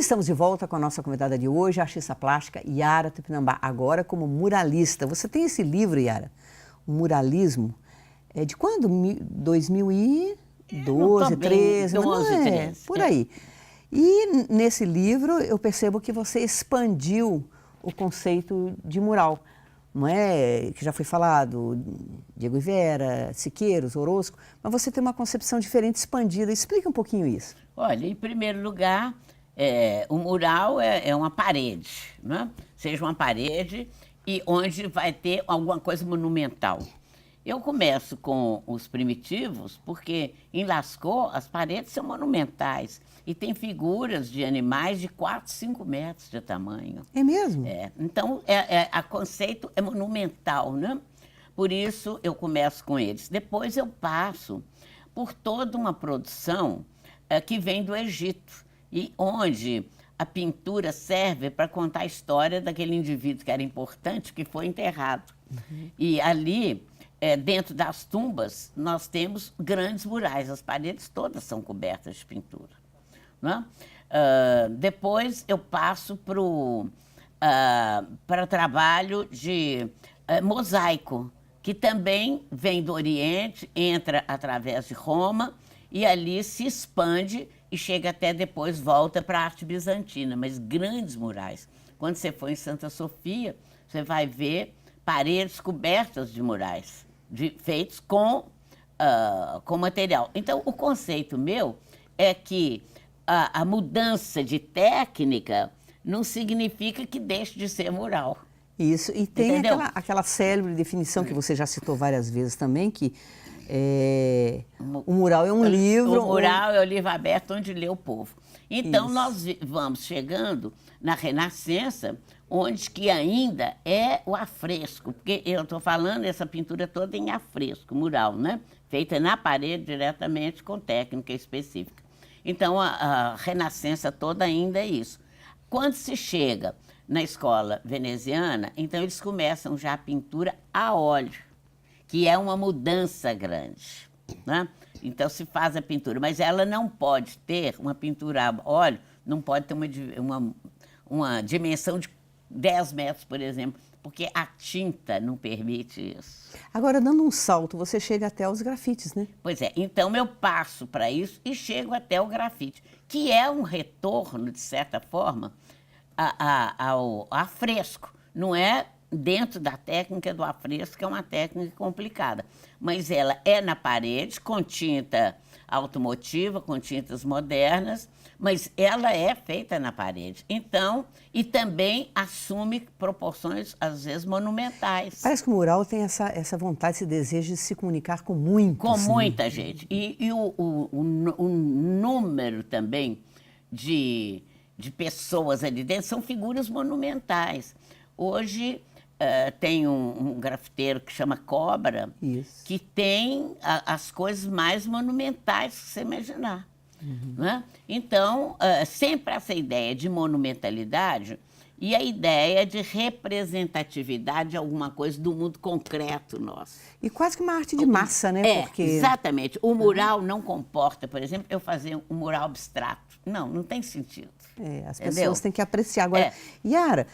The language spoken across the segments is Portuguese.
estamos de volta com a nossa convidada de hoje, a artista plástica Yara Tupinambá, agora como muralista. Você tem esse livro, Yara, o Muralismo, é de quando? 2012, 13? 12, 13. Por aí. E nesse livro eu percebo que você expandiu o conceito de mural, não é? Que já foi falado, Diego Rivera, Siqueiros, Orozco, mas você tem uma concepção diferente, expandida. Explica um pouquinho isso. Olha, em primeiro lugar, o mural é uma parede, né? Seja uma parede e onde vai ter alguma coisa monumental. Eu começo com os primitivos, porque em Lascaux as paredes são monumentais e tem figuras de animais de 4, 5 metros de tamanho. É mesmo? Então, a conceito é monumental, né? Por isso eu começo com eles. Depois eu passo por toda uma produção que vem do Egito e onde a pintura serve para contar a história daquele indivíduo que era importante, que foi enterrado. Uhum. E ali, dentro das tumbas, nós temos grandes murais. As paredes todas são cobertas de pintura. Né? Depois eu passo para trabalho de mosaico, que também vem do Oriente, entra através de Roma e ali se expande e chega até depois, volta para a arte bizantina, mas grandes murais. Quando você for em Santa Sofia, você vai ver paredes cobertas de murais, feitos com material. Então, o conceito meu é que a mudança de técnica não significa que deixe de ser mural. Isso, e tem aquela célebre definição que você já citou várias vezes também, que o mural é um livro... O mural é o livro aberto onde lê o povo. Então, nós vamos chegando na Renascença, onde que ainda é o afresco, porque eu estou falando essa pintura toda em afresco, mural, né? Feita na parede diretamente com técnica específica. Então, a Renascença toda ainda é isso. Quando se chega na escola veneziana, então eles começam já a pintura a óleo, que é uma mudança grande, né? Então, se faz a pintura, mas ela não pode ter, uma pintura a óleo, não pode ter uma dimensão de 10 metros, por exemplo, porque a tinta não permite isso. Agora, dando um salto, você chega até os grafites, né? Pois é, então eu passo para isso e chego até o grafite, que é um retorno, de certa forma, ao afresco. Não é dentro da técnica do afresco, que é uma técnica complicada, mas ela é na parede, com tinta automotiva, com tintas modernas, mas ela é feita na parede. Então, e também assume proporções, às vezes, monumentais. Parece que o mural tem essa vontade, esse desejo de se comunicar com muitos. Com muita gente. E o número também de pessoas ali dentro são figuras monumentais. Hoje tem um grafiteiro que chama Cobra, que tem as coisas mais monumentais que você imaginar. Uhum. Né? Então, sempre essa ideia de monumentalidade e a ideia de representatividade de alguma coisa do mundo concreto nosso. E quase que uma arte de massa, né? Porque... Exatamente. O mural não comporta, por exemplo, eu fazer um mural abstrato. Não tem sentido. As pessoas têm que apreciar. Agora, Yara,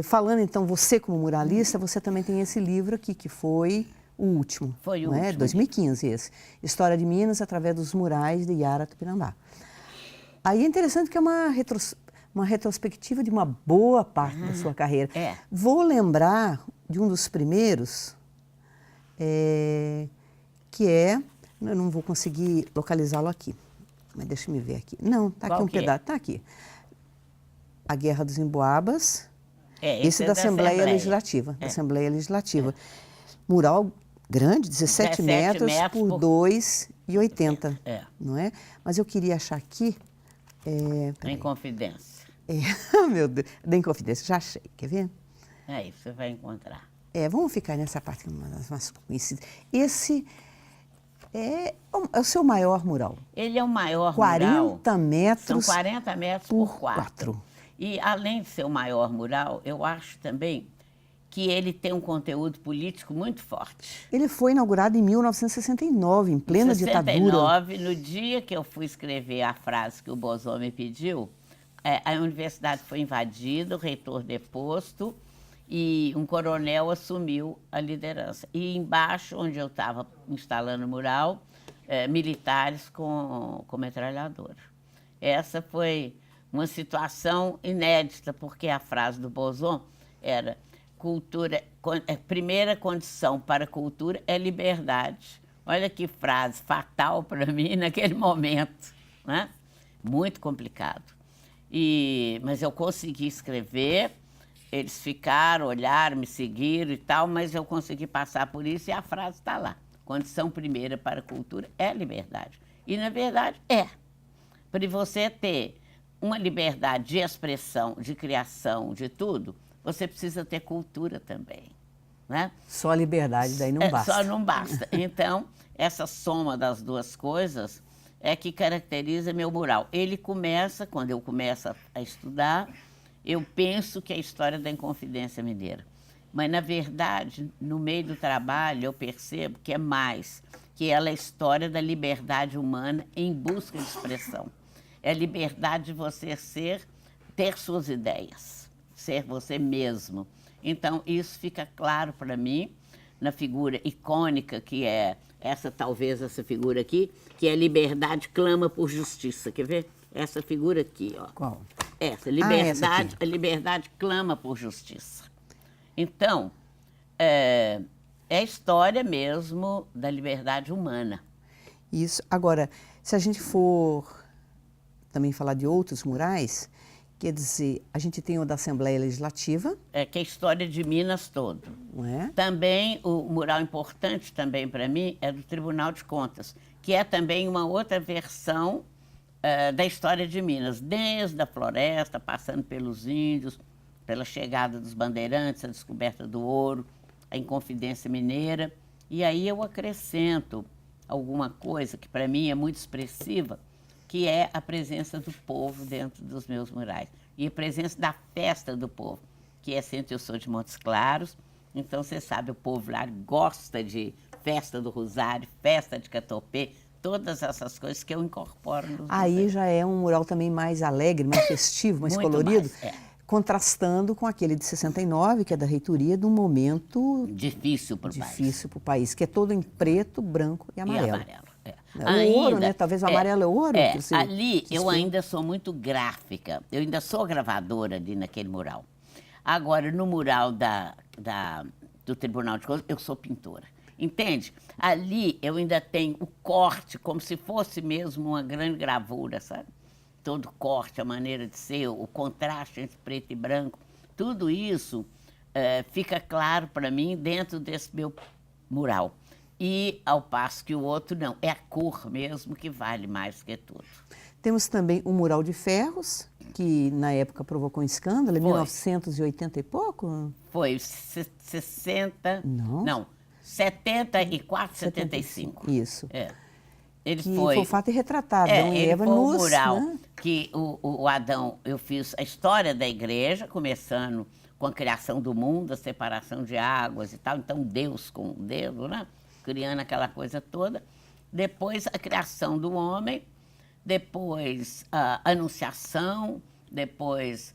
falando então, você como muralista, você também tem esse livro aqui, que foi o último. Foi o último. 2015 esse. História de Minas através dos murais de Yara Tupinambá. Aí é interessante que é uma retrospectiva de uma boa parte da sua carreira. Vou lembrar de um dos primeiros, que eu não vou conseguir localizá-lo aqui, mas deixa eu ver aqui. Não, está aqui um pedaço, está aqui. A Guerra dos Emboabas, esse da Assembleia Legislativa. Da Assembleia Legislativa. Mural grande, 17 metros por 2,80, não é? Mas eu queria achar aqui... Em confidência. Meu Deus, da Inconfidência, já achei, quer ver? Aí, você vai encontrar. Vamos ficar nessa parte que é uma das mais conhecidas. Esse é o seu maior mural. Ele é o maior 40 metros. São 40 metros por 4. E, além de ser o maior mural, eu acho também que ele tem um conteúdo político muito forte. Ele foi inaugurado em 1969, em plena ditadura. No dia que eu fui escrever a frase que o Bozó me pediu, a universidade foi invadida, o reitor deposto e um coronel assumiu a liderança. E embaixo, onde eu estava instalando o mural, militares com metralhadora. Essa foi uma situação inédita, porque a frase do Bozon era: cultura, primeira condição para a cultura é liberdade. Olha que frase fatal para mim naquele momento, né? Muito complicado. Mas eu consegui escrever, eles ficaram, olharam, me seguiram e tal, mas eu consegui passar por isso e a frase está lá. Condição primeira para a cultura é liberdade. E, na verdade, para você ter uma liberdade de expressão, de criação, de tudo, você precisa ter cultura também, né? Só a liberdade daí não basta. Só não basta. Então, essa soma das duas coisas é que caracteriza meu mural. Ele começa, quando eu começo a estudar, eu penso que é a história da Inconfidência Mineira. Mas, na verdade, no meio do trabalho, eu percebo que é mais, que ela é a história da liberdade humana em busca de expressão. É a liberdade de você ter suas ideias, ser você mesmo. Então, isso fica claro para mim na figura icônica que é talvez essa figura aqui, que é a liberdade clama por justiça. Quer ver? Essa figura aqui, ó. Qual? Essa aqui. A liberdade clama por justiça. Então, é a história mesmo da liberdade humana. Isso. Agora, se a gente for também falar de outros murais, quer dizer, a gente tem o da Assembleia Legislativa. Que é a história de Minas todo. Não é? Também, o mural importante também para mim é do Tribunal de Contas, que é também uma outra versão da história de Minas, desde a floresta, passando pelos índios, pela chegada dos bandeirantes, a descoberta do ouro, a Inconfidência Mineira. E aí eu acrescento alguma coisa que para mim é muito expressiva, que é a presença do povo dentro dos meus murais. E a presença da festa do povo, que é sempre eu sou de Montes Claros, então você sabe, o povo lá gosta de festa do Rosário, festa de Catopê, todas essas coisas que eu incorporo nos Aí museus. já é um mural também mais alegre, mais festivo, mais Muito colorido, mais, contrastando com aquele de 69, que é da reitoria, de um momento difícil para o país. difícil para o país, que é todo em preto, branco e amarelo. E amarelo. O ouro, né? Talvez o amarelo é ouro. Que você ali eu desfila. ainda sou muito gráfica, eu ainda sou gravadora ali naquele mural. Agora, no mural do Tribunal de Contas, eu sou pintora. Entende? Ali eu ainda tenho o corte, como se fosse mesmo uma grande gravura, sabe? Todo corte, a maneira de ser, o contraste entre preto e branco, tudo isso fica claro para mim dentro desse meu mural. E ao passo que o outro não, é a cor mesmo que vale mais que tudo. Temos também o mural de ferros, que na época provocou um escândalo, em 1980 e pouco? Foi 60... Não, 74, 75. Isso. Ele que foi o fato de retratar Adão e Eva foi nus, o mural, né? Que o Adão, eu fiz a história da igreja, começando com a criação do mundo, a separação de águas e tal, então Deus com o dedo, né? Criando aquela coisa toda. Depois a criação do homem, depois a anunciação, depois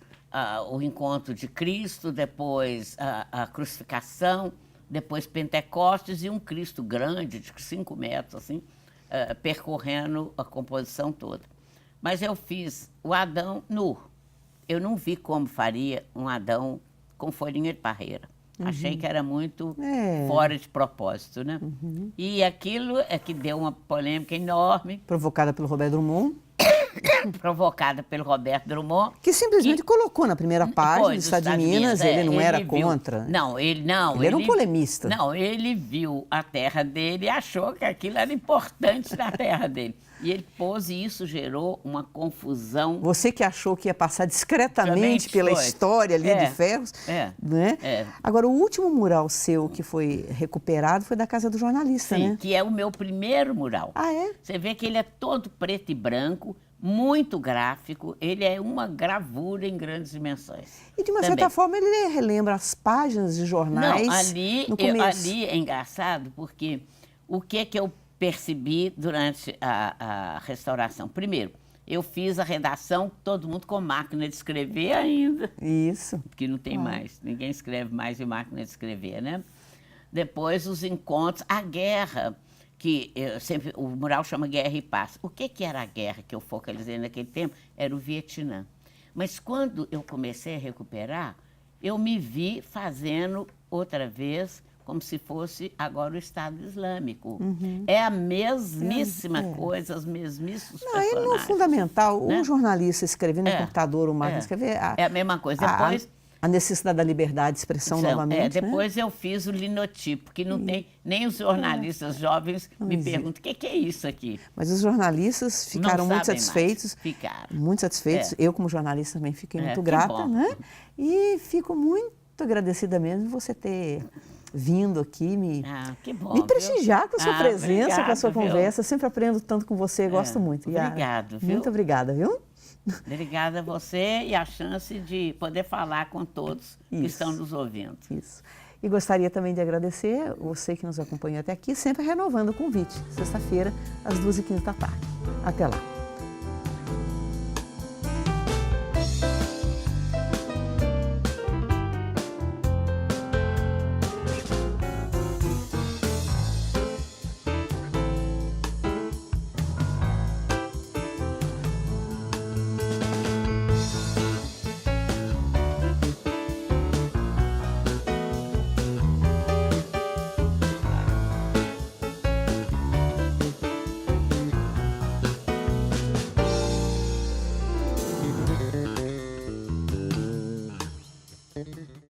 o encontro de Cristo, depois a crucificação, depois Pentecostes e um Cristo grande, de 5 metros, assim, percorrendo a composição toda. Mas eu fiz o Adão nu. Eu não vi como faria um Adão com folhinha de parreira. Achei que era muito fora de propósito, né? E aquilo é que deu uma polêmica enorme. Provocada pelo Roberto Drummond. Provocada pelo Roberto Drummond. Que simplesmente colocou na primeira página do Estado de Minas, ele não era contra. Ele era um polemista. Não, ele viu a terra dele e achou que aquilo era importante na terra dele. E ele pôs e isso gerou uma confusão. Você que achou que ia passar discretamente pela história ali de ferros. Né? Agora, o último mural seu que foi recuperado foi da Casa do Jornalista, Sim, né? Que é o meu primeiro mural. Ah, é? Você vê que ele é todo preto e branco, muito gráfico, ele é uma gravura em grandes dimensões. E de uma certa forma ele relembra as páginas de jornais. Não, ali é engraçado porque o que eu percebi durante a restauração? Primeiro, eu fiz a redação, todo mundo com máquina de escrever ainda. Isso. Porque não tem mais, ninguém escreve mais em máquina de escrever, né? Depois os encontros, a guerra, que sempre, o mural chama Guerra e Paz. O que era a guerra que eu focalizei naquele tempo? Era o Vietnã. Mas quando eu comecei a recuperar, eu me vi fazendo outra vez como se fosse agora o Estado Islâmico. É a mesmíssima coisa, os mesmíssimos personagens. Não é fundamental, né? Um jornalista escrevendo no computador, uma máquina escrever... É a mesma coisa. Depois... A necessidade da liberdade de expressão novamente. Depois eu fiz o linotipo, que não tem, nem os jornalistas jovens me perguntam, o que é isso aqui? Mas os jornalistas ficaram muito satisfeitos. Ficaram. Muito satisfeitos. Eu, como jornalista, também fiquei muito grata, né? E fico muito agradecida mesmo de você ter vindo aqui me prestigiar com a sua presença, obrigado, com a sua conversa. Sempre aprendo tanto com você, gosto muito. Obrigado, viu? Muito obrigada, viu? Obrigada a você e a chance de poder falar com todos que estão nos ouvindo. Isso. E gostaria também de agradecer você que nos acompanhou até aqui, sempre renovando o convite, sexta-feira, às 2h15 da tarde. Até lá.